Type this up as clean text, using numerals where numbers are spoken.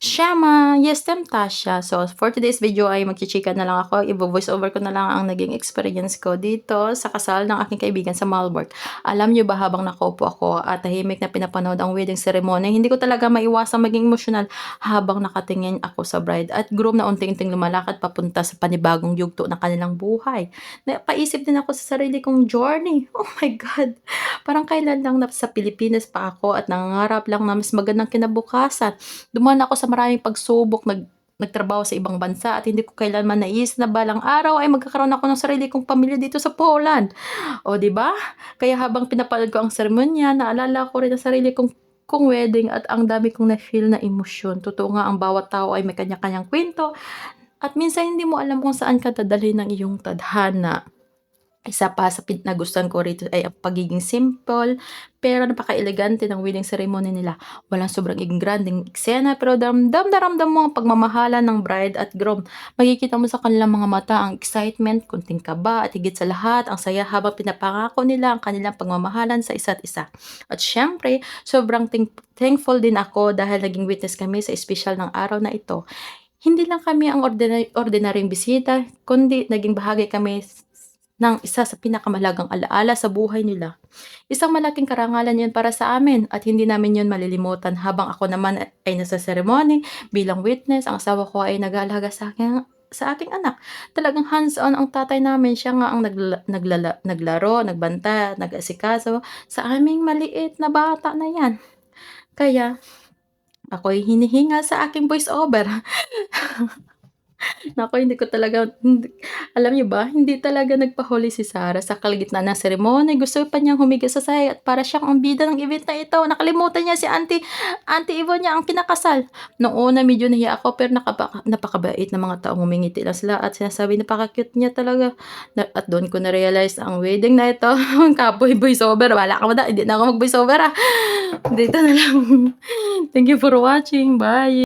Shama, yes, Tasha. So, for today's video ay magchichika na lang ako. Ibo-voice over ko na lang ang naging experience ko dito sa kasal ng aking kaibigan sa Malbork. Alam niyo ba, habang nakaupo ako at tahimik na pinapanood ang wedding ceremony, hindi ko talaga maiwasang maging emosyonal habang nakatingin ako sa bride at groom na unting-unting lumalakad papunta sa panibagong yugto ng kanilang buhay. Napaisip din ako sa sarili kong journey. Oh my God! Parang kailan lang sa Pilipinas pa ako at nangangarap lang na mas magandang kinabukasan. Dumaan ako sa maraming pagsubok, nagtrabaho sa ibang bansa at hindi ko kailanman naisip na balang araw ay magkakaroon ako ng sarili kong pamilya dito sa Poland. O, 'di ba? Kaya habang pinapanood ko ang seremonya, naalala ko rin ang sarili kong wedding at ang dami kong na-feel na emosyon. Totoo nga, ang bawat tao ay may kanya-kanyang kwento at minsan hindi mo alam kung saan ka dadalhin ng iyong tadhana. Isa pa sa nagustuhan ko rito ay ang pagiging simple pero napaka-elegante ng wedding ceremony nila. Walang sobrang grandeng eksena pero ramdam na ramdam mo ang pagmamahalan ng bride at groom. Makikita mo sa kanilang mga mata ang excitement, kunting kaba at higit sa lahat ang saya habang pinapangako nila ang kanilang pagmamahalan sa isa't isa. At syempre, sobrang thankful din ako dahil naging witness kami sa espesyal ng araw na ito. Hindi lang kami ang ordinaryong bisita, kundi naging bahagi kami ng isa sa pinakamahalagang alaala sa buhay nila. Isang malaking karangalan 'yun para sa amin at hindi namin 'yun malilimutan. Habang ako naman ay nasa seremony bilang witness, ang asawa ko ay nag-aalaga sa aking anak. Talagang hands-on ang tatay namin, siya nga ang naglaro, nagbanta, nag-asikaso sa aming maliit na bata na 'yan. Kaya ako'y hinihingal sa aking voice over. Naku, hindi ko talaga alam niyo ba, hindi talaga nagpahuli si Sarah sa kalagitnaan ng seremonya. Gusto pa niyang humiga sa saya at para siyang ang bida ng event na ito. Nakalimutan niya si Auntie Yvonne niya ang kinakasal. Noong una medyo nahiya ako pero napakabait na mga taong ngumingiti lang sila at sinasabi napaka-cute niya talaga. At doon ko na-realize ang wedding na ito, kapoy voice over. Wala ka hindi na ako mag voice over ah. Dito na lang. Thank you for watching. Bye.